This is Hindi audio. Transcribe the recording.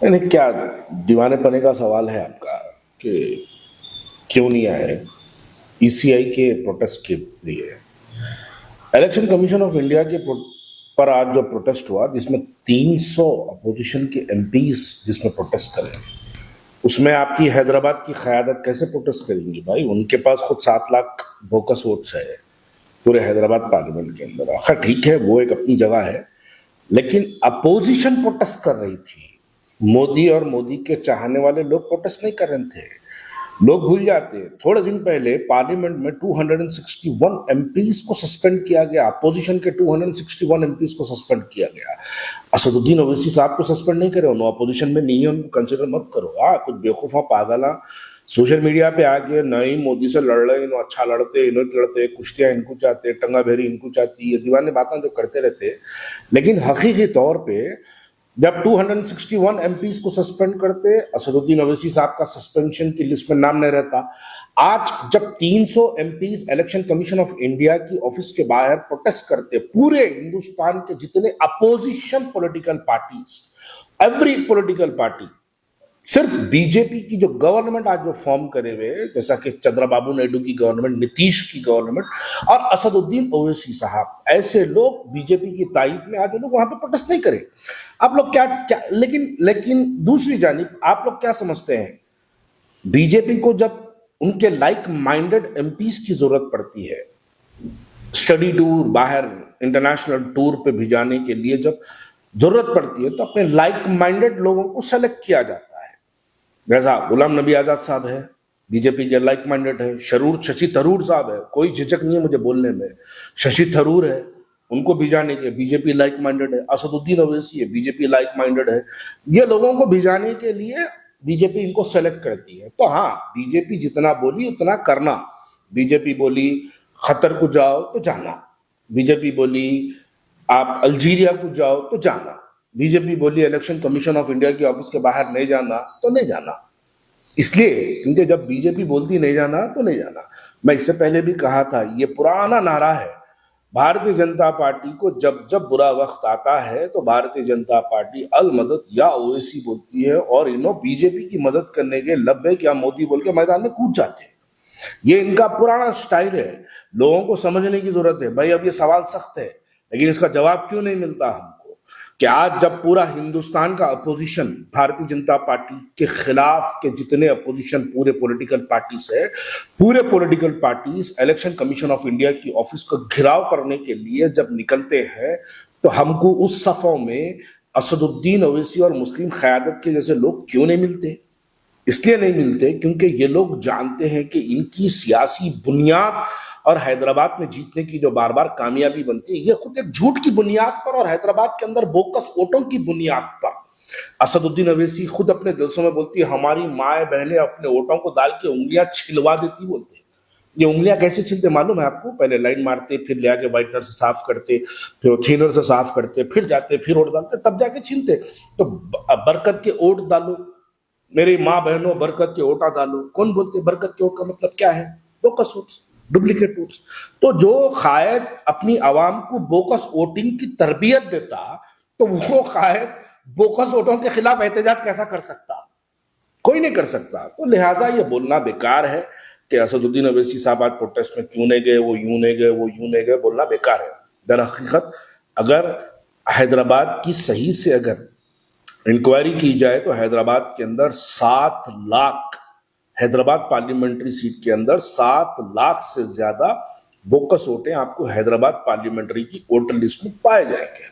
नहीं, क्या दीवाने पने का सवाल है आपका कि क्यों नहीं आए ईसीआई के प्रोटेस्ट के लिए। इलेक्शन कमीशन ऑफ इंडिया के पर आज जो प्रोटेस्ट हुआ, जिसमें 300 अपोजिशन के एमपीज जिसमें प्रोटेस्ट करें, उसमें आपकी हैदराबाद की क़यादत कैसे प्रोटेस्ट करेंगी भाई? उनके पास खुद 7 लाख बोकस वोट्स है पूरे हैदराबाद पार्लियामेंट के अंदर। आखिर ठीक है, वो एक अपनी जगह है, लेकिन अपोजिशन प्रोटेस्ट कर रही थी। मोदी और मोदी के चाहने वाले लोग प्रोटेस्ट नहीं कर रहे थे। लोग भूल जाते हैं, थोड़े दिन पहले पार्लियामेंट में 261 एमपीज को सस्पेंड किया गया। अपोजिशन के 261 एमपीज को सस्पेंड किया गया। असदुद्दीन ओवैसी साहब को सस्पेंड नहीं करे, उन्होंने अपोजिशन में नहीं है, उनको कंसिडर मत करो। हाँ, कुछ बेवकूफा पागला सोशल मीडिया पे आके नहीं मोदी से लड़ रहे, इन्हों अच्छा लड़ते, इन्हों लड़ते, कुश्तियां इनको चाहते, टंगा भेरी इनको चाहती, ये दीवाने बातें जो करते रहते। लेकिन हकीकी तौर पे जब 261 एमपीज को सस्पेंड करते, असदुद्दीन ओवैसी साहब का सस्पेंशन की लिस्ट में नाम नहीं रहता। आज जब 300 MPs election commission of India की ऑफिस के बाहर प्रोटेस्ट करते, पूरे हिंदुस्तान के जितने opposition political parties, every political party, सिर्फ बीजेपी की जो गवर्नमेंट आज जो फॉर्म करे हुए, जैसा कि चंद्रबाबू नायडू की गवर्नमेंट, नीतीश की गवर्नमेंट और असदुद्दीन ओवैसी साहब, ऐसे लोग बीजेपी की तारीफ में आज लोग वहां पे प्रोटेस्ट नहीं करे। आप लोग क्या लेकिन दूसरी जानिब आप लोग क्या समझते हैं, बीजेपी को जब उनके लाइक माइंडेड एमपीज की जरूरत पड़ती है, स्टडी टूर, बाहर इंटरनेशनल टूर पे भिजाने के लिए जब जरूरत पड़ती है, तो अपने लाइक माइंडेड लोगों को सेलेक्ट किया जाता है। जैसा गुलाम नबी आजाद साहब है, बीजेपी के लाइक माइंडेड है। शशि थरूर साहब है, कोई झिझक नहीं है मुझे बोलने में, शशि थरूर है, उनको भिजाने के बीजेपी लाइक माइंडेड है। असदुद्दीन ओवैसी है, बीजेपी लाइक माइंडेड है। ये लोगों को भिजाने के लिए बीजेपी इनको सेलेक्ट करती है। तो हाँ, बीजेपी जितना बोली उतना करना। बीजेपी बोली खतर को जाओ तो जाना, बीजेपी बोली आप अल्जीरिया को जाओ तो जाना, बीजेपी बोली इलेक्शन कमीशन ऑफ इंडिया की ऑफिस के बाहर नहीं जाना तो नहीं जाना। इसलिए क्योंकि जब बीजेपी बोलती नहीं जाना तो नहीं जाना। मैं इससे पहले भी कहा था, ये पुराना नारा है भारतीय जनता पार्टी को, जब जब बुरा वक्त आता है तो भारतीय जनता पार्टी अल मदद या ओवैसी बोलती है, और इन्हों बीजेपी की मदद करने के लब्बैक या मोदी बोल के मैदान में कूद जाते हैं। ये इनका पुराना स्टाइल है। लोगों को समझने की जरूरत है भाई। अब ये सवाल सख्त है, लेकिन इसका जवाब क्यों नहीं मिलता हमको कि आज जब पूरा हिंदुस्तान का अपोजिशन भारतीय जनता पार्टी के खिलाफ के जितने अपोजिशन पूरे पॉलिटिकल पार्टीज है, पूरे political parties election commission of India की ऑफिस का घेराव करने के लिए जब निकलते हैं, तो हमको उस सफों में असदुद्दीन ओवैसी और मुस्लिम क़यादत के जैसे लोग क्यों नहीं मिलते? इसलिए नहीं मिलते क्योंकि ये लोग जानते हैं कि इनकी सियासी बुनियाद और हैदराबाद में जीतने की जो बार बार कामयाबी बनती है, ये खुद एक झूठ की बुनियाद पर और हैदराबाद के अंदर बोकस वोटों की बुनियाद पर। असदुद्दीन ओवैसी खुद अपने जलसों में बोलती है, हमारी माए बहनें अपने वोटों को डाल के उंगलियां छिलवा देती बोलते। ये उंगलियां कैसे छिलते मालूम है आपको? पहले लाइन मारते, फिर ले आके वाइटनर से साफ करते, फिर थिनर से साफ करते, फिर जाते, फिर वोट डालते, तब जाके छीलते। तो बरकत के वोट डालो, मेरी माँ बहनों बरकत के ओटा डालो। कौन बोलते बरकत के ओट का मतलब क्या है? Bogus votes, duplicate votes. तो जो कायद अपनी आवाम को बोकस वोटिंग की तरबियत देता, तो वो कायद बोकस वोटों के खिलाफ एहतजाज कैसा कर सकता? कोई नहीं कर सकता। तो लिहाजा ये बोलना बेकार है कि असदुद्दीन ओवैसी साहब आज प्रोटेस्ट में क्यों नहीं गए, वो यूं नहीं गए, वो यूं नहीं गए, बोलना बेकार है। दर हकीकत अगर हैदराबाद की सही से अगर इंक्वायरी की जाए तो हैदराबाद के अंदर 7 लाख, हैदराबाद पार्लियामेंट्री सीट के अंदर 7 लाख से ज्यादा बोकस वोटें आपको हैदराबाद पार्लियामेंट्री की वोटर लिस्ट में पाए जाएंगे।